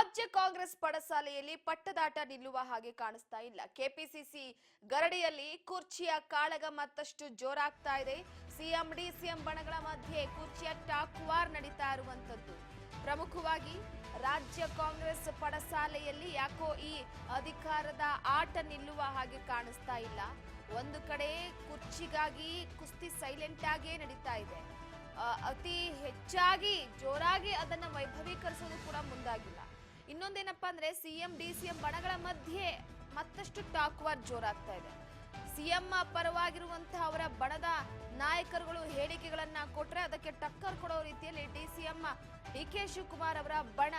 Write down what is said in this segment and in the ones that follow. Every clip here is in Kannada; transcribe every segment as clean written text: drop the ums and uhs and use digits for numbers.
ರಾಜ್ಯ ಕಾಂಗ್ರೆಸ್ ಪಡಸಾಲೆಯಲ್ಲಿ ಪಟ್ಟದಾಟ ನಿಲ್ಲುವ ಹಾಗೆ ಕಾಣಿಸ್ತಾ ಇಲ್ಲ. ಕೆಪಿಸಿಸಿ ಗರಡಿಯಲ್ಲಿ ಕುರ್ಚಿಯ ಕಾಳಗ ಮತ್ತಷ್ಟು ಜೋರಾಗ್ತಾ ಇದೆ. ಸಿಎಂ ಡಿಸಿಎಂ ಬಣಗಳ ಮಧ್ಯೆ ಕುರ್ಚಿಯ ಟಾಕ್ ವಾರ್ ನಡೀತಾ ಇರುವಂತದ್ದು. ಪ್ರಮುಖವಾಗಿ ರಾಜ್ಯ ಕಾಂಗ್ರೆಸ್ ಪಡಸಾಲೆಯಲ್ಲಿ ಯಾಕೋ ಈ ಅಧಿಕಾರದ ಆಟ ನಿಲ್ಲುವ ಹಾಗೆ ಕಾಣಿಸ್ತಾ ಇಲ್ಲ. ಒಂದು ಕಡೆ ಕುರ್ಚಿಗಾಗಿ ಕುಸ್ತಿ ಸೈಲೆಂಟ್ ಆಗೇ ನಡೀತಾ ಇದೆ. ಅತಿ ಹೆಚ್ಚಾಗಿ ಜೋರಾಗಿ ಅದನ್ನ ವೈಭವೀಕರಿಸೋದು ಕೂಡ ಮುಂದಾಗಿಲ್ಲ. ಇನ್ನೊಂದೇನಪ್ಪಾ ಅಂದ್ರೆ ಸಿಎಂ ಡಿಸಿಎಂ ಬಣಗಳ ಮಧ್ಯೆ ಮತ್ತಷ್ಟು ಟಾಕ್ ವಾರ್ ಜೋರಾಗ್ತಾ ಇದೆ. ಸಿಎಂ ಪರವಾಗಿರುವಂತಹ ಅವರ ಬಣದ ನಾಯಕರುಗಳು ಹೇಳಿಕೆಗಳನ್ನ ಕೊಟ್ರೆ ಅದಕ್ಕೆ ಟಕ್ಕರ್ ಕೊಡೋ ರೀತಿಯಲ್ಲಿ ಡಿಸಿಎಂ ಡಿಕೆ ಶಿವಕುಮಾರ್ ಅವರ ಬಣ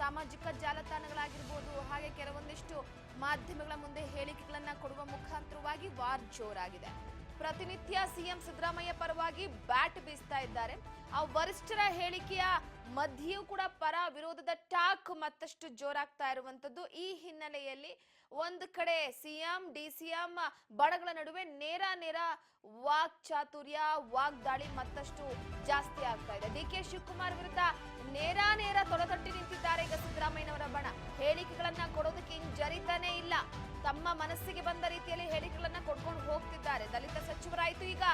ಸಾಮಾಜಿಕ ಜಾಲತಾಣಗಳಾಗಿರ್ಬೋದು, ಹಾಗೆ ಕೆಲವೊಂದಿಷ್ಟು ಮಾಧ್ಯಮಗಳ ಮುಂದೆ ಹೇಳಿಕೆಗಳನ್ನ ಕೊಡುವ ಮುಖಾಂತರವಾಗಿ ವಾರ್ ಜೋರಾಗಿದೆ. ಪ್ರತಿನಿತ್ಯ ಸಿಎಂ ಸಿದ್ದರಾಮಯ್ಯ ಪರವಾಗಿ ಬ್ಯಾಟ್ ಬೀಸ್ತಾ ಇದ್ದಾರೆ. ಆ ವರಿಷ್ಠರ ಹೇಳಿಕೆಯ ಮಧ್ಯೆಯೂ ಕೂಡ ಪರ ವಿರೋಧದ ಟಾಕ್ ಮತ್ತಷ್ಟು ಜೋರಾಗ್ತಾ ಇರುವಂತದ್ದು. ಈ ಹಿನ್ನೆಲೆಯಲ್ಲಿ ಒಂದು ಕಡೆ ಸಿಎಂ ಡಿಸಿಎಂ ಬಣಗಳ ನಡುವೆ ನೇರ ವಾಕ್ ಚಾತುರ್ಯ ವಾಗ್ದಾಳಿ ಮತ್ತಷ್ಟು ಜಾಸ್ತಿ ಆಗ್ತಾ ಇದೆ. ಡಿಕೆ ಶಿವಕುಮಾರ್ ವಿರುದ್ಧ ನೇರ ತೊಡೆತಟ್ಟಿ ನಿಂತಿದ್ದಾರೆ ಈಗ ಸಿದ್ದರಾಮಯ್ಯನವರ ಬಣ. ಹೇಳಿಕೆಗಳನ್ನ ಕೊಡೋದಕ್ಕೆ ಹಿಂಜರಿತಾನೇ ಇಲ್ಲ. ತಮ್ಮ ಮನಸ್ಸಿಗೆ ಬಂದ ರೀತಿಯಲ್ಲಿ ಹೇಳಿಕೆಗಳನ್ನ ಕೊಡ್ಕೊಂಡು ಹೋಗ್ತಿದ್ದಾರೆ. ದಲಿತ ಸಚಿವರಾಯ್ತು, ಈಗ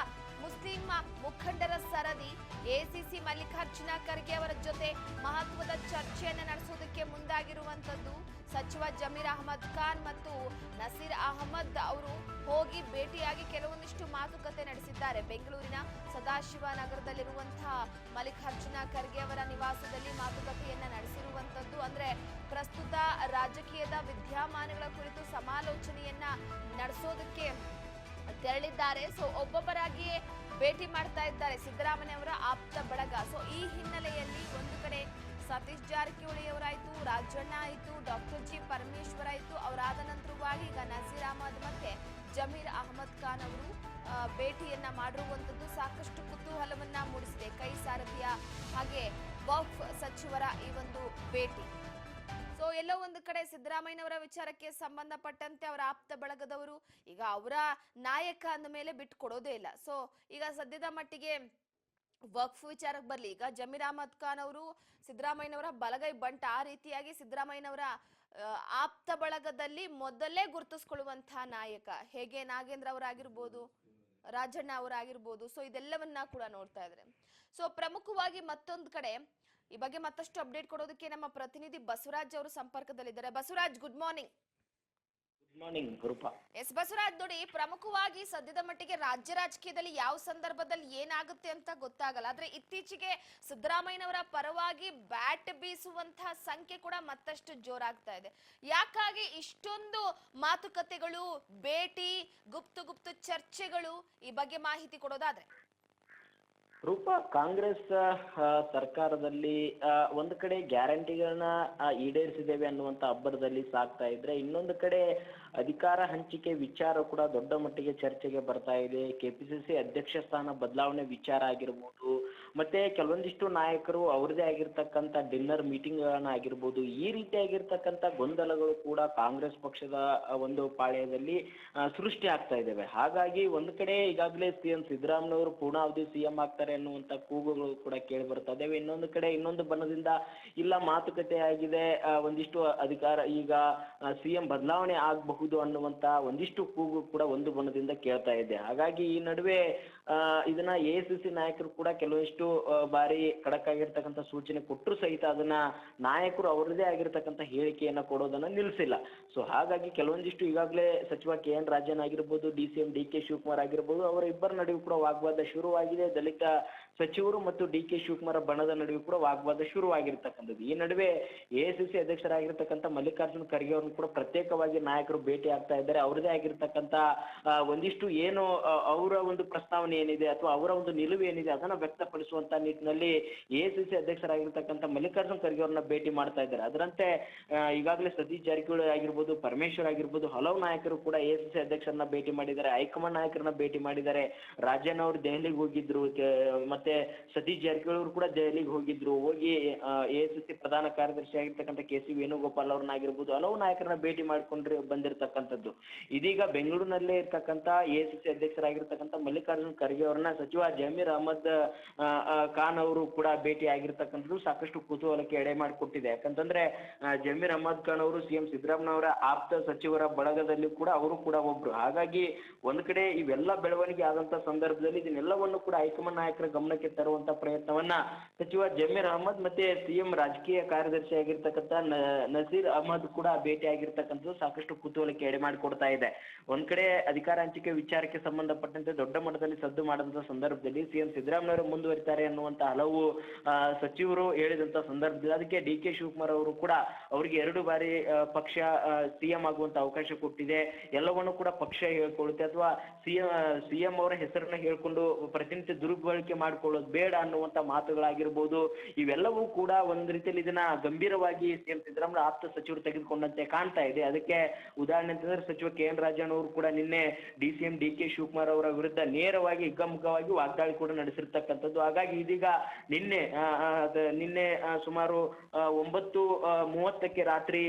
ಮುಸ್ಲಿಂ ಮುಖಂಡರ ಸರದಿ. ಎಸಿಸಿ ಮಲ್ಲಿಕಾರ್ಜುನ ಖರ್ಗೆ ಅವರ ಜೊತೆ ಮಹತ್ವದ ಚರ್ಚೆಯನ್ನ ನಡೆಸೋದಕ್ಕೆ ಮುಂದಾಗಿರುವಂತದ್ದು. ಸಚಿವ ಜಮೀರ್ ಅಹಮದ್ ಖಾನ್ ಮತ್ತು ನಸೀರ್ ಅಹಮದ್ ಅವರು ಹೋಗಿ ಭೇಟಿಯಾಗಿ ಕೆಲವೊಂದಿಷ್ಟು ಮಾತುಕತೆ ನಡೆಸಿದ್ದಾರೆ. ಬೆಂಗಳೂರಿನ ಸದಾಶಿವನಗರದಲ್ಲಿರುವಂತಹ ಮಲ್ಲಿಕಾರ್ಜುನ ಖರ್ಗೆ ಅವರ ನಿವಾಸದಲ್ಲಿ ಮಾತುಕತೆಯನ್ನ ನಡೆಸಿರುವಂತದ್ದು. ಅಂದ್ರೆ ಪ್ರಸ್ತುತ ರಾಜಕೀಯದ ವಿದ್ಯಮಾನಗಳ ಕುರಿತು ಸಮಾಲೋಚನೆಯನ್ನ ನಡೆಸೋದಕ್ಕೆ ತೆರಳಿದ್ದಾರೆ. ಸೊ ಒಬ್ಬೊಬ್ಬರಾಗಿಯೇ ಭೇಟಿ ಮಾಡ್ತಾ ಇದ್ದಾರೆ ಸಿದ್ದರಾಮಯ್ಯ ಅವರ ಆಪ್ತ ಬಳಗ. ಸೊ ಈ ಹಿನ್ನೆಲೆಯಲ್ಲಿ ಒಂದು ಕಡೆ ಸತೀಶ್ ಜಾರಕಿಹೊಳಿ ಅವರಾಯ್ತು, ರಾಜಣ್ಣ ಆಯ್ತು, ಡಾಕ್ಟರ್ ಜಿ ಪರಮೇಶ್ವರ್ ಆಯ್ತು, ಅವರಾದ ನಂತರವಾಗಿ ಈಗ ನಸೀರ್ ಅಹಮದ್ ಮತ್ತೆ ಜಮೀರ್ ಅಹಮದ್ ಖಾನ್ ಅವರು ಭೇಟಿಯನ್ನ ಮಾಡಿರುವಂತದ್ದು ಸಾಕಷ್ಟು ಕುತೂಹಲವನ್ನ ಮೂಡಿಸಿದೆ. ಕೈ ಸಾರಥಿಯ ಹಾಗೆ ವಕ್ಫ್ ಸಚಿವರ ಈ ಒಂದು ಭೇಟಿ. ಸೊ ಎಲ್ಲೋ ಒಂದು ಕಡೆ ಸಿದ್ದರಾಮಯ್ಯನವರ ವಿಚಾರಕ್ಕೆ ಸಂಬಂಧಪಟ್ಟಂತೆ ಅವರ ಆಪ್ತ ಬಳಗದವರು ಈಗ ಅವರ ನಾಯಕ ಅಂದ ಮೇಲೆ ಬಿಟ್ಟು ಕೊಡೋದೇ ಇಲ್ಲ. ಸೊ ಈಗ ಸದ್ಯದ ಮಟ್ಟಿಗೆ ವಕ್ಫ್ ವಿಚಾರಕ್ಕೆ ಬರ್ಲಿ, ಈಗ ಜಮೀರ್ ಅಹಮದ್ ಖಾನ್ ಅವರು ಸಿದ್ದರಾಮಯ್ಯನವರ ಬಲಗೈ ಬಂಟ. ಆ ರೀತಿಯಾಗಿ ಸಿದ್ದರಾಮಯ್ಯನವರ ಆಪ್ತ ಬಳಗದಲ್ಲಿ ಮೊದಲೇ ಗುರುತಿಸ್ಕೊಳ್ಳುವಂತಹ ನಾಯಕ ಹೇಗೆ ನಾಗೇಂದ್ರ ಅವರಾಗಿರ್ಬೋದು, ರಾಜಣ್ಣ ಅವರಾಗಿರ್ಬೋದು. ಸೊ ಇದೆಲ್ಲವನ್ನ ಕೂಡ ನೋಡ್ತಾ ಇದ್ದಾರೆ. ಸೊ ಪ್ರಮುಖವಾಗಿ ಮತ್ತೊಂದು ಕಡೆ ಈ ಬಗ್ಗೆ ಮತ್ತಷ್ಟು ಅಪ್ಡೇಟ್ ಕೊಡೋದಕ್ಕೆ ನಮ್ಮ ಪ್ರತಿನಿಧಿ ಬಸವರಾಜ್ ಅವರು ಸಂಪರ್ಕದಲ್ಲಿದ್ದಾರೆ. Basavaraj, good morning. Good morning Roopa. Yes Basavaraj, ನೋಡಿ, ಪ್ರಮುಖವಾಗಿ ಸದ್ಯದ ಮಟ್ಟಿಗೆ ರಾಜ್ಯ ರಾಜಕೀಯದಲ್ಲಿ ಯಾವ ಸಂದರ್ಭದಲ್ಲಿ ಏನಾಗುತ್ತೆ ಅಂತ ಗೊತ್ತಾಗಲ್ಲ. ಆದ್ರೆ ಇತ್ತೀಚೆಗೆ ಸಿದ್ದರಾಮಯ್ಯನವರ ಪರವಾಗಿ ಬ್ಯಾಟ್ ಬೀಸುವಂತಹ ಸಂಖ್ಯೆ ಕೂಡ ಮತ್ತಷ್ಟು ಜೋರಾಗ್ತಾ ಇದೆ. ಯಾಕಾಗಿ ಇಷ್ಟೊಂದು ಮಾತುಕತೆಗಳು, ಭೇಟಿ, ಗುಪ್ತು ಚರ್ಚೆಗಳು? ಈ ಬಗ್ಗೆ ಮಾಹಿತಿ ಕೊಡೋದಾದ್ರೆ. ರೂಪಾ, ಕಾಂಗ್ರೆಸ್ ಸರ್ಕಾರದಲ್ಲಿ ಒಂದು ಕಡೆ ಗ್ಯಾರಂಟಿಗಳನ್ನ ಈಡೇರಿಸಿದ್ದೇವೆ ಅನ್ನುವಂತ ಅಬ್ಬರದಲ್ಲಿ ಸಾಕ್ತಾ ಇದ್ರೆ, ಇನ್ನೊಂದು ಕಡೆ ಅಧಿಕಾರ ಹಂಚಿಕೆ ವಿಚಾರ ಕೂಡ ದೊಡ್ಡ ಮಟ್ಟಿಗೆ ಚರ್ಚೆಗೆ ಬರ್ತಾ ಇದೆ. ಕೆಪಿಸಿಸಿ ಅಧ್ಯಕ್ಷ ಸ್ಥಾನ ಬದಲಾವಣೆ ವಿಚಾರ ಆಗಿರ್ಬೋದು, ಮತ್ತೆ ಕೆಲವೊಂದಿಷ್ಟು ನಾಯಕರು ಅವ್ರದೇ ಆಗಿರ್ತಕ್ಕಂಥ ಡಿನ್ನರ್ ಮೀಟಿಂಗ್ ಗಳನ್ನ ಆಗಿರ್ಬೋದು, ಈ ರೀತಿಯಾಗಿರ್ತಕ್ಕಂಥ ಗೊಂದಲಗಳು ಕೂಡ ಕಾಂಗ್ರೆಸ್ ಪಕ್ಷದ ಒಂದು ಪಾಳ್ಯದಲ್ಲಿ ಸೃಷ್ಟಿ ಆಗ್ತಾ ಇದ್ದಾವೆ. ಹಾಗಾಗಿ ಒಂದು ಕಡೆ ಈಗಾಗಲೇ ಸಿಎಂ ಸಿದ್ದರಾಮಯ್ಯವರು ಪೂರ್ಣಾವಧಿ ಸಿಎಂ ಆಗ್ತಾರೆ ಅನ್ನುವಂತ ಕೂಗುಗಳು ಕೂಡ ಕೇಳಿ ಬರ್ತಾ ಇದ್ದಾವೆ. ಇನ್ನೊಂದು ಕಡೆ ಇನ್ನೊಂದು ಬಣದಿಂದ ಇಲ್ಲ, ಮಾತುಕತೆ ಆಗಿದೆ, ಒಂದಿಷ್ಟು ಅಧಿಕಾರ ಈಗ ಸಿಎಂ ಬದಲಾವಣೆ ಆಗಬಹುದು ಅನ್ನುವಂತ ಒಂದಿಷ್ಟು ಕೂಗು ಕೂಡ ಒಂದು ಬಣದಿಂದ ಕೇಳ್ತಾ ಇದೆ. ಹಾಗಾಗಿ ಈ ನಡುವೆ ಇದನ್ನ ಎಸಿಸಿ ನಾಯಕರು ಕೂಡ ಕೆಲವಷ್ಟು ಬಾರಿ ಖಡಕ್ ಆಗಿರ್ತಕ್ಕಂಥ ಸೂಚನೆ ಕೊಟ್ಟರು ಸಹಿತ ಅದನ್ನ ನಾಯಕರು ಅವರದೇ ಆಗಿರ್ತಕ್ಕಂಥ ಹೇಳಿಕೆಯನ್ನ ಕೊಡೋದನ್ನ ನಿಲ್ಲಿಸಿಲ್ಲ. ಸೊ ಹಾಗಾಗಿ ಕೆಲವೊಂದಿಷ್ಟು ಈಗಾಗಲೇ ಸಚಿವ KN ರಾಜನ್ ಆಗಿರ್ಬೋದು, ಡಿಸಿಎಂ ಡಿಕೆ ಶಿವಕುಮಾರ್ ಆಗಿರ್ಬೋದು, ಅವರ ಇಬ್ಬರ ನಡುವೆ ಕೂಡ ವಾಗ್ವಾದ ಶುರುವಾಗಿದೆ. ದಲಿತ ಸಚಿವರು ಮತ್ತು ಡಿಕೆ ಶಿವಕುಮಾರ್ ಬಣದ ನಡುವೆ ಕೂಡ ವಾಗ್ವಾದ ಶುರುವಾಗಿರ್ತಕ್ಕಂಥದ್ದು. ಈ ನಡುವೆ ಎಸಿಸಿ ಅಧ್ಯಕ್ಷರಾಗಿರ್ತಕ್ಕಂಥ ಮಲ್ಲಿಕಾರ್ಜುನ ಖರ್ಗೆ ಅವ್ರನ್ನ ಕೂಡ ಪ್ರತ್ಯೇಕವಾಗಿ ನಾಯಕರು ಭೇಟಿ ಆಗ್ತಾ ಇದ್ದಾರೆ. ಅವರದೇ ಆಗಿರ್ತಕ್ಕಂಥ ಒಂದಿಷ್ಟು ಏನು ಅವರ ಒಂದು ಪ್ರಸ್ತಾವನೆ ಏನಿದೆ ಅಥವಾ ಅವರ ಒಂದು ನಿಲುವು ಏನಿದೆ ಅದನ್ನ ವ್ಯಕ್ತಪಡಿಸುವಂತ ನಿಟ್ಟಿನಲ್ಲಿ ಎಸಿಸಿ ಅಧ್ಯಕ್ಷರಾಗಿರ್ತಕ್ಕಂಥ ಮಲ್ಲಿಕಾರ್ಜುನ ಖರ್ಗೆ ಅವ್ರನ್ನ ಭೇಟಿ ಮಾಡ್ತಾ ಇದ್ದಾರೆ. ಅದರಂತೆ ಈಗಾಗಲೇ ಸತೀಶ್ ಜಾರಕಿಹೊಳಿ ಆಗಿರ್ಬೋದು, ಪರಮೇಶ್ವರ್ ಆಗಿರ್ಬೋದು, ಹಲವು ನಾಯಕರು ಕೂಡ ಎಸಿಸಿ ಅಧ್ಯಕ್ಷರನ್ನ ಭೇಟಿ ಮಾಡಿದ್ದಾರೆ, ಹೈಕಮಾಂಡ್ ನಾಯಕರನ್ನ ಭೇಟಿ ಮಾಡಿದ್ದಾರೆ. ರಾಜಣ್ಣ ಅವರು ದೆಹಲಿಗೆ ಹೋಗಿದ್ರು, ಮತ್ತೆ ಮತ್ತೆ ಸತೀಶ್ ಜಾರಕಿಹೊಳಿ ಅವರು ಕೂಡ ದೆಹಲಿಗೆ ಹೋಗಿ AICC ಪ್ರಧಾನ ಕಾರ್ಯದರ್ಶಿ ಆಗಿರ್ತಕ್ಕಂಥ KC ವೇಣುಗೋಪಾಲ್ ಅವ್ರನ್ನಾಗಿರ್ಬೋದು ಹಲವು ನಾಯಕರನ್ನ ಭೇಟಿ ಮಾಡ್ಕೊಂಡ್ರೆ ಬಂದಿರತಕ್ಕಂಥದ್ದು. ಇದೀಗ ಬೆಂಗಳೂರಿನಲ್ಲೇ ಇರ್ತಕ್ಕಂಥ AICC ಅಧ್ಯಕ್ಷರಾಗಿರ್ತಕ್ಕಂಥ ಮಲ್ಲಿಕಾರ್ಜುನ್ ಖರ್ಗೆ ಅವರನ್ನ ಸಚಿವ ಜಮೀರ್ ಅಹಮದ್ ಖಾನ್ ಅವರು ಕೂಡ ಭೇಟಿ ಆಗಿರ್ತಕ್ಕಂಥದ್ದು ಸಾಕಷ್ಟು ಕುತೂಹಲಕ್ಕೆ ಎಡೆ ಮಾಡಿಕೊಟ್ಟಿದೆ. ಯಾಕಂತಂದ್ರೆ ಜಮೀರ್ ಅಹಮದ್ ಖಾನ್ ಅವರು CM ಸಿದ್ದರಾಮಯ್ಯ ಆಪ್ತ ಸಚಿವರ ಬಳಗದಲ್ಲಿ ಕೂಡ ಅವರು ಕೂಡ ಒಬ್ರು. ಹಾಗಾಗಿ ಒಂದ್ ಕಡೆ ಇವೆಲ್ಲ ಬೆಳವಣಿಗೆ ಆದಂತ ಸಂದರ್ಭದಲ್ಲಿ ಇದನ್ನೆಲ್ಲವನ್ನು ಕೂಡ ಹೈಕಮಾಂಡ್ ನಾಯಕರ ಗಮನಕ್ಕೆ ತರುವಂತ ಪ್ರಯತ್ನವನ್ನ ಸಚಿವ ಜಮೀರ್ ಅಹಮದ್ ಮತ್ತೆ CM ರಾಜಕೀಯ ಕಾರ್ಯದರ್ಶಿ ಆಗಿರ್ತಕ್ಕಂಥ ನಸೀರ್ ಅಹಮದ್ ಕೂಡ ಭೇಟಿ ಆಗಿರ್ತಕ್ಕಂಥದ್ದು ಸಾಕಷ್ಟು ಕುತೂಹಲಕ್ಕೆ ಎಡೆ ಮಾಡಿಕೊಡ್ತಾ ಇದೆ. ಒಂದ್ ಕಡೆ ಅಧಿಕಾರ ಹಂಚಿಕೆ ವಿಚಾರಕ್ಕೆ ಸಂಬಂಧಪಟ್ಟಂತೆ ದೊಡ್ಡ ಮಟ್ಟದಲ್ಲಿ ಸದ್ದು ಮಾಡಿದಂತ ಸಂದರ್ಭದಲ್ಲಿ CM ಸಿದ್ದರಾಮಯ್ಯ ಮುಂದುವರಿತಾರೆ ಅನ್ನುವಂತ ಹಲವು ಸಚಿವರು ಹೇಳಿದಂತ ಸಂದರ್ಭದಲ್ಲಿ ಅದಕ್ಕೆ DK ಶಿವಕುಮಾರ್ ಅವರು ಕೂಡ ಅವರಿಗೆ 2 ಬಾರಿ ಪಕ್ಷ CM ಆಗುವಂತ ಅವಕಾಶ ಕೊಟ್ಟಿದೆ, ಎಲ್ಲವನ್ನು ಕೂಡ ಪಕ್ಷ ಹೇಳ್ಕೊಳ್ಳುತ್ತೆ ಅಥವಾ CM ಅವರ ಹೆಸರನ್ನ ಹೇಳ್ಕೊಂಡು ಪ್ರತಿನಿತ್ಯ ದುರ್ಬಳಕೆ ಮಾಡ್ಕೊಳ್ಳೋದು ಬೇಡ ಅನ್ನುವಂತ ಮಾತುಗಳಾಗಿರ್ಬೋದು. ಇವೆಲ್ಲವೂ ಕೂಡ ಒಂದ್ ರೀತಿಯಲ್ಲಿ ಇದನ್ನ ಗಂಭೀರವಾಗಿ CM ಸಿದ್ದರಾಮಯ್ಯ ಆಪ್ತ ಸಚಿವರು ತೆಗೆದುಕೊಂಡಂತೆ ಕಾಣ್ತಾ ಇದೆ. ಅದಕ್ಕೆ ಉದಾಹರಣೆ ಅಂತಂದ್ರೆ ಸಚಿವ KN ರಾಜಣ್ಣ ಅವರು ಕೂಡ ನಿನ್ನೆ DCM DK ಶಿವಕುಮಾರ್ ಅವರ ವಿರುದ್ಧ ನೇರವಾಗಿ ಹಿಗ್ಗಾಮುಗ್ಗವಾಗಿ ವಾಗ್ದಾಳಿ ಕೂಡ ನಡೆಸಿರ್ತಕ್ಕಂಥದ್ದು. ಹಾಗಾಗಿ ಇದೀಗ ನಿನ್ನೆ ಸುಮಾರು 9:30ಕ್ಕೆ ರಾತ್ರಿ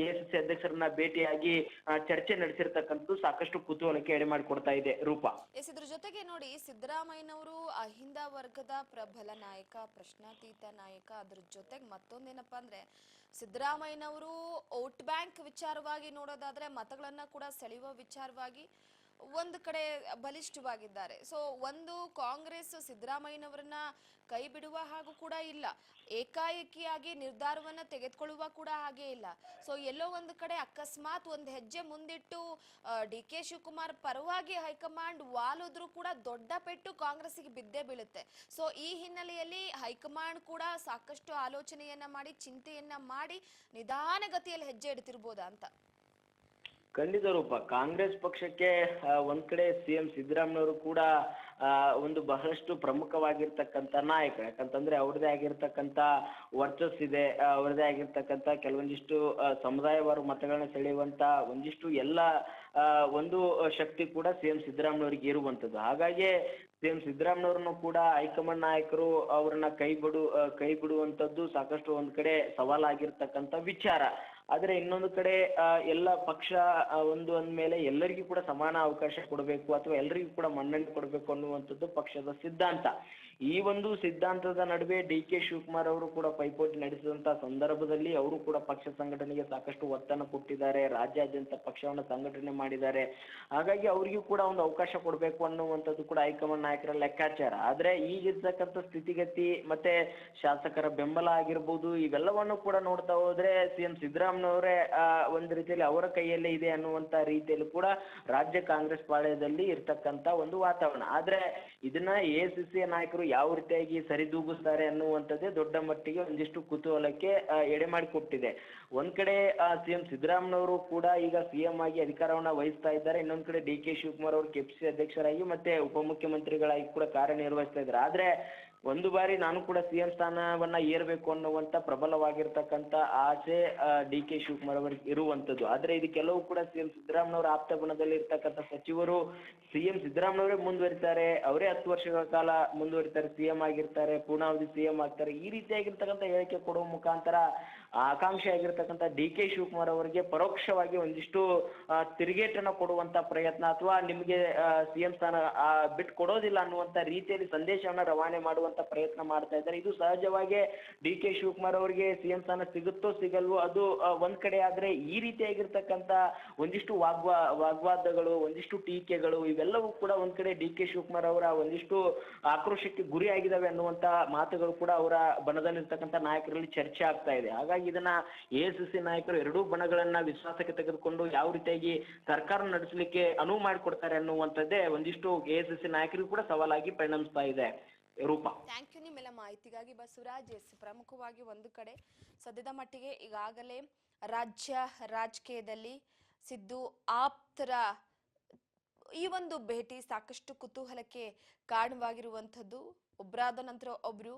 AICC ಅಧ್ಯಕ್ಷರನ್ನ ಭೇಟಿಯಾಗಿ ಚರ್ಚೆ ನಡೆಸಿರ್ತಕ್ಕಂಥದ್ದು ಸಾಕಷ್ಟು ಕುತೂಹಲಕ್ಕೆ ಎಡೆ ಮಾಡಿಕೊಡ್ತಾ ಇದೆ. ರೂಪಾ, ಇದ್ರ ಜೊತೆಗೆ ನೋಡಿ, ಸಿದ್ದರಾಮಯ್ಯನವರು ಅಹಿಂದ ವರ್ಗದ ಪ್ರಬಲ ನಾಯಕ, ಪ್ರಶ್ನಾತೀತ ನಾಯಕ. ಅದ್ರ ಜೊತೆಗೆ ಮತ್ತೊಂದೇನಪ್ಪಾ ಅಂದ್ರೆ ಸಿದ್ದರಾಮಯ್ಯನವರು ವೋಟ್ ಬ್ಯಾಂಕ್ ವಿಚಾರವಾಗಿ ನೋಡೋದಾದ್ರೆ ಮತಗಳನ್ನ ಕೂಡ ಸೆಳೆಯುವ ವಿಚಾರವಾಗಿ ಒಂದು ಕಡೆ ಬಲಿಷ್ಠವಾಗಿದ್ದಾರೆ. ಸೊ ಒಂದು ಕಾಂಗ್ರೆಸ್ ಸಿದ್ದರಾಮಯ್ಯನವರನ್ನ ಕೈ ಬಿಡುವ ಹಾಗೂ ಕೂಡ ಇಲ್ಲ, ಏಕಾಏಕಿಯಾಗಿ ನಿರ್ಧಾರವನ್ನ ತೆಗೆದುಕೊಳ್ಳುವ ಕೂಡ ಹಾಗೆ ಇಲ್ಲ. ಸೊ ಎಲ್ಲೋ ಒಂದು ಕಡೆ ಅಕಸ್ಮಾತ್ ಒಂದು ಹೆಜ್ಜೆ ಮುಂದಿಟ್ಟು DK ಶಿವಕುಮಾರ್ ಪರವಾಗಿ ಹೈಕಮಾಂಡ್ ವಾಲಿದ್ರು ಕೂಡ ದೊಡ್ಡ ಪೆಟ್ಟು ಕಾಂಗ್ರೆಸ್ಸಿಗೆ ಬಿದ್ದೇ ಬೀಳುತ್ತೆ. ಸೊ ಈ ಹಿನ್ನೆಲೆಯಲ್ಲಿ ಹೈಕಮಾಂಡ್ ಕೂಡ ಸಾಕಷ್ಟು ಆಲೋಚನೆಯನ್ನ ಮಾಡಿ ಚಿಂತೆಯನ್ನ ಮಾಡಿ ನಿಧಾನಗತಿಯಲ್ಲಿ ಹೆಜ್ಜೆ ಇಡ್ತಿರ್ಬೋದಾ ಅಂತ. ಖಂಡಿತ ರೂಪ, ಕಾಂಗ್ರೆಸ್ ಪಕ್ಷಕ್ಕೆ ಒಂದ್ ಕಡೆ CM ಸಿದ್ದರಾಮಯ್ಯವರು ಕೂಡ ಒಂದು ಬಹಳಷ್ಟು ಪ್ರಮುಖವಾಗಿರ್ತಕ್ಕಂಥ ನಾಯಕ. ಯಾಕಂತಂದ್ರೆ ಅವ್ರದೇ ಆಗಿರ್ತಕ್ಕಂಥ ವರ್ಚಸ್ಸಿದೆ, ಅವ್ರದೇ ಆಗಿರ್ತಕ್ಕಂಥ ಕೆಲವೊಂದಿಷ್ಟು ಸಮುದಾಯವಾರು ಮತಗಳನ್ನ ಸೆಳೆಯುವಂತ ಒಂದಿಷ್ಟು ಎಲ್ಲ ಒಂದು ಶಕ್ತಿ ಕೂಡ CM ಸಿದ್ದರಾಮಯ್ಯವರಿಗೆ ಇರುವಂತದ್ದು. ಹಾಗಾಗಿ CM ಸಿದ್ದರಾಮಯ್ಯವ್ರನ್ನು ಕೂಡ ಹೈಕಮಾಂಡ್ ನಾಯಕರು ಅವ್ರನ್ನ ಕೈ ಬಿಡುವಂತದ್ದು ಸಾಕಷ್ಟು ಒಂದ್ ಕಡೆ ಸವಾಲಾಗಿರ್ತಕ್ಕಂಥ ವಿಚಾರ. ಆದ್ರೆ ಇನ್ನೊಂದು ಕಡೆ ಎಲ್ಲ ಪಕ್ಷ ಅಂದ್ಮೇಲೆ ಎಲ್ಲರಿಗೂ ಕೂಡ ಸಮಾನ ಅವಕಾಶ ಕೊಡಬೇಕು ಅಥವಾ ಎಲ್ಲರಿಗೂ ಕೂಡ ಮನ್ನಣೆ ಕೊಡಬೇಕು ಅನ್ನುವಂಥದ್ದು ಪಕ್ಷದ ಸಿದ್ಧಾಂತ. ಈ ಒಂದು ಸಿದ್ಧಾಂತದ ನಡುವೆ DK ಶಿವಕುಮಾರ್ ಅವರು ಕೂಡ ಪೈಪೋಟಿ ನಡೆಸಿದಂತ ಸಂದರ್ಭದಲ್ಲಿ ಅವರು ಕೂಡ ಪಕ್ಷ ಸಂಘಟನೆಗೆ ಸಾಕಷ್ಟು ಒತ್ತನ್ನು ಕೊಟ್ಟಿದ್ದಾರೆ, ರಾಜ್ಯಾದ್ಯಂತ ಪಕ್ಷವನ್ನು ಸಂಘಟನೆ ಮಾಡಿದ್ದಾರೆ. ಹಾಗಾಗಿ ಅವರಿಗೂ ಕೂಡ ಒಂದು ಅವಕಾಶ ಕೊಡಬೇಕು ಅನ್ನುವಂಥದ್ದು ಕೂಡ ಹೈಕಮಾಂಡ್ ನಾಯಕರ ಲೆಕ್ಕಾಚಾರ. ಆದ್ರೆ ಈಗಿರ್ತಕ್ಕಂಥ ಸ್ಥಿತಿಗತಿ ಮತ್ತೆ ಶಾಸಕರ ಬೆಂಬಲ ಆಗಿರ್ಬೋದು, ಇವೆಲ್ಲವನ್ನು ಕೂಡ ನೋಡ್ತಾ ಹೋದ್ರೆ CM ಸಿದ್ದರಾಮಯ್ಯವರೇ ಒಂದು ರೀತಿಯಲ್ಲಿ ಅವರ ಕೈಯಲ್ಲೇ ಇದೆ ಅನ್ನುವಂತ ರೀತಿಯಲ್ಲಿ ಕೂಡ ರಾಜ್ಯ ಕಾಂಗ್ರೆಸ್ ಪಾಳ್ಯದಲ್ಲಿ ಇರ್ತಕ್ಕಂಥ ಒಂದು ವಾತಾವರಣ. ಆದ್ರೆ ಇದನ್ನ AICC ನಾಯಕರು ಯಾವ ರೀತಿಯಾಗಿ ಸರಿದೂಗಿಸ್ತಾರೆ ಅನ್ನುವಂಥದ್ದೇ ದೊಡ್ಡ ಮಟ್ಟಿಗೆ ಒಂದಿಷ್ಟು ಕುತೂಹಲಕ್ಕೆ ಎಡೆ ಮಾಡಿಕೊಟ್ಟಿದೆ. ಒಂದ್ ಕಡೆ CM ಸಿದ್ದರಾಮಯ್ಯವರು ಕೂಡ ಈಗ CM ಆಗಿ ಅಧಿಕಾರವನ್ನ ವಹಿಸ್ತಾ ಇದ್ದಾರೆ, ಇನ್ನೊಂದ್ ಕಡೆ DK ಶಿವಕುಮಾರ್ ಅವರು KPCC ಅಧ್ಯಕ್ಷರಾಗಿ ಮತ್ತೆ ಉಪಮುಖ್ಯಮಂತ್ರಿಗಳಾಗಿ ಕೂಡ ಕಾರ್ಯನಿರ್ವಹಿಸ್ತಾ ಇದ್ದಾರೆ. ಆದ್ರೆ ಒಂದು ಬಾರಿ ನಾನು ಕೂಡ CM ಸ್ಥಾನವನ್ನ ಏರ್ಬೇಕು ಅನ್ನುವಂತ ಪ್ರಬಲವಾಗಿರ್ತಕ್ಕಂಥ ಆಸೆ DK ಶಿವಕುಮಾರ್ ಅವರಿಗೆ ಇರುವಂತದ್ದು. ಆದ್ರೆ ಇದು ಕೆಲವು ಕೂಡ CM ಸಿದ್ದರಾಮಯ್ಯವರ ಆಪ್ತ ಬಣದಲ್ಲಿ ಇರ್ತಕ್ಕಂಥ ಸಚಿವರು CM ಸಿದ್ದರಾಮಯ್ಯವರೇ ಮುಂದುವರಿತಾರೆ, ಅವರೇ 10 ವರ್ಷಗಳ ಕಾಲ ಮುಂದುವರಿತಾರೆ, CM ಆಗಿರ್ತಾರೆ, ಪೂರ್ಣಾವಧಿ CM ಆಗ್ತಾರೆ, ಈ ರೀತಿಯಾಗಿರ್ತಕ್ಕಂಥ ಹೇಳಿಕೆ ಕೊಡುವ ಮುಖಾಂತರ ಆಕಾಂಕ್ಷಿ ಆಗಿರ್ತಕ್ಕಂಥ DK ಶಿವಕುಮಾರ್ ಅವರಿಗೆ ಪರೋಕ್ಷವಾಗಿ ಒಂದಿಷ್ಟು ತಿರುಗೇಟನ್ನ ಕೊಡುವಂತ ಪ್ರಯತ್ನ ಅಥವಾ ನಿಮಗೆ CM ಸ್ಥಾನ ಬಿಟ್ಟು ಕೊಡೋದಿಲ್ಲ ಅನ್ನುವಂತ ರೀತಿಯಲ್ಲಿ ಸಂದೇಶವನ್ನ ರವಾನೆ ಮಾಡುವಂತ ಪ್ರಯತ್ನ ಮಾಡ್ತಾ ಇದ್ದಾರೆ. ಇದು ಸಹಜವಾಗಿ DK ಶಿವಕುಮಾರ್ ಅವರಿಗೆ CM ಸ್ಥಾನ ಸಿಗುತ್ತೋ ಸಿಗಲ್ವೋ ಅದು ಒಂದ್ ಕಡೆ. ಆದ್ರೆ ಈ ರೀತಿಯಾಗಿರ್ತಕ್ಕಂಥ ಒಂದಿಷ್ಟು ವಾಗ್ವಾದಗಳು, ಒಂದಿಷ್ಟು ಟೀಕೆಗಳು ಇವೆಲ್ಲವೂ ಕೂಡ ಒಂದ್ ಕಡೆ DK ಶಿವಕುಮಾರ್ ಅವರ ಒಂದಿಷ್ಟು ಆಕ್ರೋಶಕ್ಕೆ ಗುರಿ ಆಗಿದಾವೆ ಅನ್ನುವಂತ ಮಾತುಗಳು ಕೂಡ ಅವರ ಬಣದಲ್ಲಿರ್ತಕ್ಕಂಥ ನಾಯಕರಲ್ಲಿ ಚರ್ಚೆ ಆಗ್ತಾ ಇದೆ. ಹಾಗಾಗಿ ಇದನ್ನ AICC ನಾಯಕರು ಎರಡೂ ಬಣಗಳನ್ನ ವಿಶ್ವಾಸಕ್ಕೆ ತೆಗೆದುಕೊಂಡು ಯಾವ ರೀತಿಯಾಗಿ ಸರ್ಕಾರ ನಡೆಸಲಿಕ್ಕೆ ಅನುವು ಮಾಡಿಕೊಡ್ತಾರೆ ಅನ್ನುವಂಥದ್ದೇ ಒಂದಿಷ್ಟು AICC ನಾಯಕರಿಗೂ ಕೂಡ ಸವಾಲಾಗಿ ಪರಿಣಮಿಸ್ತಾ ಇದೆ. ರೂಪಾ, ಥ್ಯಾಂಕ್ ಯು ನಿಮ್ಮೆಲ್ಲ ಮಾಹಿತಿಗಾಗಿ. ಬಸವರಾಜ್, ಪ್ರಮುಖವಾಗಿ ಒಂದು ಕಡೆ ಸದ್ಯದ ಮಟ್ಟಿಗೆ ಈಗಾಗಲೇ ರಾಜ್ಯ ರಾಜಕೀಯದಲ್ಲಿ ಸಿದ್ದು ಆಪ್ತರ ಈ ಒಂದು ಭೇಟಿ ಸಾಕಷ್ಟು ಕುತೂಹಲಕ್ಕೆ ಕಾರಣವಾಗಿರುವಂಥದ್ದು. ಒಬ್ಬರಾದ ನಂತರ ಒಬ್ರು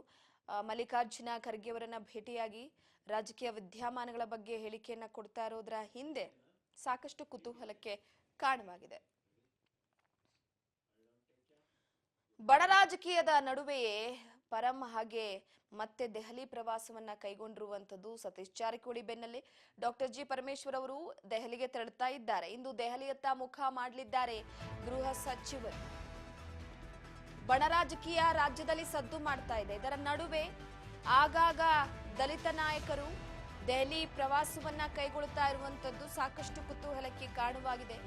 ಮಲ್ಲಿಕಾರ್ಜುನ ಖರ್ಗೆ ಅವರನ್ನ ಭೇಟಿಯಾಗಿ ರಾಜಕೀಯ ವಿದ್ಯಮಾನಗಳ ಬಗ್ಗೆ ಹೇಳಿಕೆಯನ್ನ ಕೊಡ್ತಾ ಇರೋದ್ರ ಹಿಂದೆ ಸಾಕಷ್ಟು ಕುತೂಹಲಕ್ಕೆ ಕಾರಣವಾಗಿದೆ. ಬಡ ರಾಜಕೀಯದ ನಡುವೆಯೇ ಪರಂ ಹಾಗೆ ಮತ್ತೆ ದೆಹಲಿ ಪ್ರವಾಸವನ್ನ ಕೈಗೊಂಡಿರುವಂತದ್ದು ಸತೀಶ್ ಜಾರಕಿಹೊಳಿ ಬೆನ್ನಲ್ಲೇ ಡಾಕ್ಟರ್ ಜಿ ಪರಮೇಶ್ವರ್ ಅವರು ದೆಹಲಿಗೆ ತೆರಳುತ್ತಾ ಇದ್ದಾರೆ. ಇಂದು ದೆಹಲಿಯತ್ತ ಮುಖ ಮಾಡಲಿದ್ದಾರೆ ಗೃಹ ಸಚಿವರು. ಬಣ ರಾಜಕೀಯ ರಾಜ್ಯದಲ್ಲಿ ಸದ್ದು ಮಾಡ್ತಾ ಇದೆ. ಇದರ ನಡುವೆ ಆಗಾಗ ದಲಿತ ನಾಯಕರು ದೆಹಲಿ ಪ್ರವಾಸವನ್ನ ಕೈಗೊಳ್ಳುತ್ತಾ ಇರುವಂತದ್ದು ಸಾಕಷ್ಟು ಕುತೂಹಲಕ್ಕೆ ಕಾರಣವಾಗಿದೆ.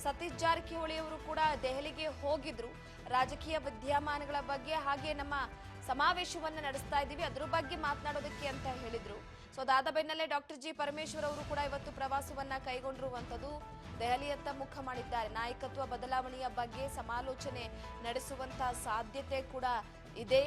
ಸತೀಶ್ ಜಾರಕಿಹೊಳಿ ಅವರು ಕೂಡ ದೆಹಲಿಗೆ ಹೋಗಿದ್ರು. ರಾಜಕೀಯ ವಿದ್ಯಮಾನಗಳ ಬಗ್ಗೆ ಹಾಗೆ ನಮ್ಮ ಸಮಾವೇಶವನ್ನ ನಡೆಸ್ತಾ ಇದ್ದೀವಿ ಅದರ ಬಗ್ಗೆ ಮಾತನಾಡೋದಕ್ಕೆ ಅಂತ ಹೇಳಿದ್ರು. ಸೊ ಅದಾದ ಬೆನ್ನಲ್ಲೇ ಡಾಕ್ಟರ್ ಜಿ ಪರಮೇಶ್ವರ್ ಅವರು ಕೂಡ ಇವತ್ತು ಪ್ರವಾಸವನ್ನ ಕೈಗೊಂಡಿರುವಂತದ್ದು. ದೆಹಲಿಯತ್ತ ಮುಖ ಮಾಡಿದ್ದಾರೆ. ನಾಯಕತ್ವ ಬದಲಾವಣೆಯ ಬಗ್ಗೆ ಸಮಾಲೋಚನೆ ನಡೆಸುವಂತಹ ಸಾಧ್ಯತೆ ಕೂಡ ಇದೆ.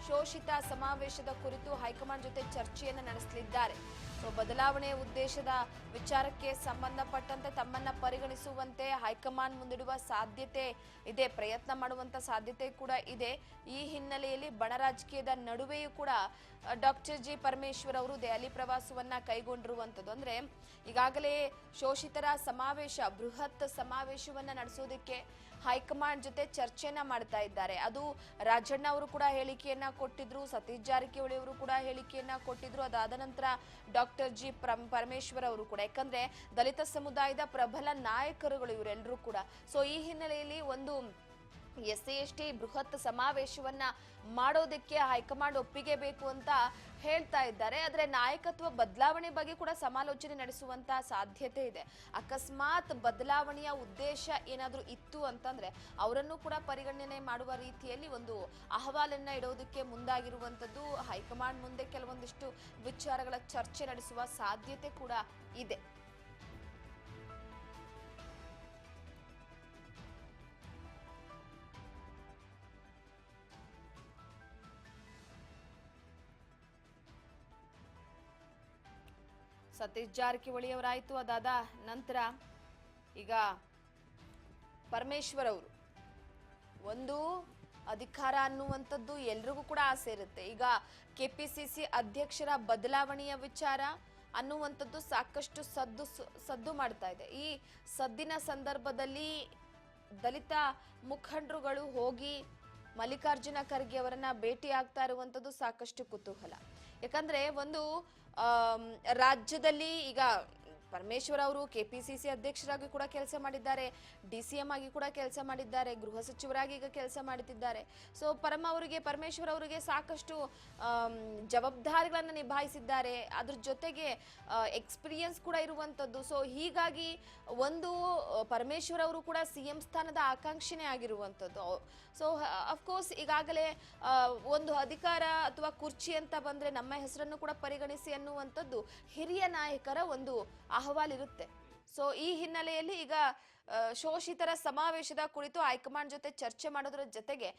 ಶೋಷಿತ ಸಮಾವೇಶದ ಕುರಿತು ಹೈಕಮಾಂಡ್ ಜೊತೆ ಚರ್ಚೆಯನ್ನು ನಡೆಸಲಿದ್ದಾರೆ. ಸೊ ಬದಲಾವಣೆಯ ಉದ್ದೇಶದ ವಿಚಾರಕ್ಕೆ ಸಂಬಂಧಪಟ್ಟಂತೆ ತಮ್ಮನ್ನ ಪರಿಗಣಿಸುವಂತೆ ಹೈಕಮಾಂಡ್ ಮುಂದಿಡುವ ಸಾಧ್ಯತೆ ಇದೆ, ಪ್ರಯತ್ನ ಮಾಡುವಂತ ಸಾಧ್ಯತೆ ಕೂಡ ಇದೆ. ಈ ಹಿನ್ನೆಲೆಯಲ್ಲಿ ಬಣ ರಾಜಕೀಯದ ನಡುವೆಯೂ ಕೂಡ ಡಾಕ್ಟರ್ ಜಿ ಪರಮೇಶ್ವರ್ ಅವರು ದೆಹಲಿ ಪ್ರವಾಸವನ್ನ ಕೈಗೊಂಡಿರುವಂತದ್ದು. ಅಂದ್ರೆ ಈಗಾಗಲೇ ಶೋಷಿತರ ಸಮಾವೇಶ, ಬೃಹತ್ ಸಮಾವೇಶವನ್ನ ನಡೆಸೋದಕ್ಕೆ ಹೈಕಮಾಂಡ್ ಜೊತೆ ಚರ್ಚೆಯನ್ನ ಮಾಡ್ತಾ ಇದ್ದಾರೆ. ಅದು ರಾಜಣ್ಣ ಅವರು ಕೂಡ ಹೇಳಿಕೆಯನ್ನ ಕೊಟ್ಟಿದ್ರು, ಸತೀಶ್ ಜಾರಕಿಹೊಳಿ ಅವರು ಕೂಡ ಹೇಳಿಕೆಯನ್ನ ಕೊಟ್ಟಿದ್ರು. ಅದಾದ ನಂತರ ಡಾಕ್ಟರ್ ಜಿ ಪರಮೇಶ್ವರ್ ಅವರು ಕೂಡ, ಯಾಕಂದ್ರೆ ದಲಿತ ಸಮುದಾಯದ ಪ್ರಬಲ ನಾಯಕರುಗಳು ಇವರೆಲ್ಲರೂ ಕೂಡ. ಸೊ ಈ ಹಿನ್ನೆಲೆಯಲ್ಲಿ ಒಂದು SC/ST ಬೃಹತ್ ಸಮಾವೇಶವನ್ನ ಮಾಡೋದಕ್ಕೆ ಹೈಕಮಾಂಡ್ ಒಪ್ಪಿಗೆ ಬೇಕು ಅಂತ ಹೇಳ್ತಾ ಇದ್ದಾರೆ. ಆದ್ರೆ ನಾಯಕತ್ವ ಬದಲಾವಣೆ ಬಗ್ಗೆ ಕೂಡ ಸಮಾಲೋಚನೆ ನಡೆಸುವಂತ ಸಾಧ್ಯತೆ ಇದೆ. ಅಕಸ್ಮಾತ್ ಬದಲಾವಣೆಯ ಉದ್ದೇಶ ಏನಾದ್ರೂ ಇತ್ತು ಅಂತಂದ್ರೆ ಅವರನ್ನು ಕೂಡ ಪರಿಗಣನೆ ಮಾಡುವ ರೀತಿಯಲ್ಲಿ ಒಂದು ಅಹವಾಲನ್ನ ಇಡೋದಕ್ಕೆ ಮುಂದಾಗಿರುವಂತದ್ದು. ಹೈಕಮಾಂಡ್ ಮುಂದೆ ಕೆಲವೊಂದಿಷ್ಟು ವಿಚಾರಗಳ ಚರ್ಚೆ ನಡೆಸುವ ಸಾಧ್ಯತೆ ಕೂಡ ಇದೆ. ಸತೀಶ್ ಜಾರಕಿಹೊಳಿ ಅವರಾಯ್ತು. ಅದಾದ ನಂತರ ಈಗ ಪರಮೇಶ್ವರ್ ಅವರು, ಒಂದು ಅಧಿಕಾರ ಅನ್ನುವಂಥದ್ದು ಎಲ್ರಿಗೂ ಕೂಡ ಆಸೆ ಇರುತ್ತೆ. ಈಗ KPCC ಅಧ್ಯಕ್ಷರ ಬದಲಾವಣೆಯ ವಿಚಾರ ಅನ್ನುವಂಥದ್ದು ಸಾಕಷ್ಟು ಸದ್ದು ಮಾಡ್ತಾ ಇದೆ. ಈ ಸದ್ದಿನ ಸಂದರ್ಭದಲ್ಲಿ ದಲಿತ ಮುಖಂಡರುಗಳು ಹೋಗಿ ಮಲ್ಲಿಕಾರ್ಜುನ ಖರ್ಗೆ ಅವರನ್ನ ಭೇಟಿ ಆಗ್ತಾ ಇರುವಂಥದ್ದು ಸಾಕಷ್ಟು ಕುತೂಹಲ. ಯಾಕಂದ್ರೆ ಒಂದು ರಾಜ್ಯದಲ್ಲಿ ಈಗ ಪರಮೇಶ್ವರ್ ಅವರು KPCC ಅಧ್ಯಕ್ಷರಾಗಿ ಕೂಡ ಕೆಲಸ ಮಾಡಿದ್ದಾರೆ, DCM ಆಗಿ ಕೂಡ ಕೆಲಸ ಮಾಡಿದ್ದಾರೆ, ಗೃಹ ಸಚಿವರಾಗಿ ಈಗ ಕೆಲಸ ಮಾಡುತ್ತಿದ್ದಾರೆ. ಸೊ ಪರಮೇಶ್ವರ್ ಅವರಿಗೆ ಸಾಕಷ್ಟು ಜವಾಬ್ದಾರಿಗಳನ್ನು ನಿಭಾಯಿಸಿದ್ದಾರೆ. ಅದ್ರ ಜೊತೆಗೆ ಎಕ್ಸ್ಪೀರಿಯನ್ಸ್ ಕೂಡ ಇರುವಂತದ್ದು. ಸೊ ಹೀಗಾಗಿ ಒಂದು ಪರಮೇಶ್ವರ್ ಅವರು ಕೂಡ CM ಸ್ಥಾನದ ಆಕಾಂಕ್ಷಿನೇ ಆಗಿರುವಂತದ್ದು. ಸೊ ಅಫ್ಕೋರ್ಸ್ ಈಗಾಗಲೇ ಒಂದು ಅಧಿಕಾರ ಅಥವಾ ಕುರ್ಚಿ ಅಂತ ಬಂದ್ರೆ ನಮ್ಮ ಹೆಸರನ್ನು ಕೂಡ ಪರಿಗಣಿಸಿ ಅನ್ನುವಂಥದ್ದು ಹಿರಿಯ ನಾಯಕರ ಒಂದು ಅಹವಾಲಿರುತ್ತೆ. ಸೊ ಈ ಹಿನ್ನೆಲೆಯಲ್ಲಿ ಈಗ ಶೋಷಿತರ ಸಮಾವೇಶದ ಕುರಿತು ಹೈಕಮಾಂಡ್ ಜೊತೆ ಚರ್ಚೆ ಮಾಡೋದ್ರ ಜೊತೆಗೆ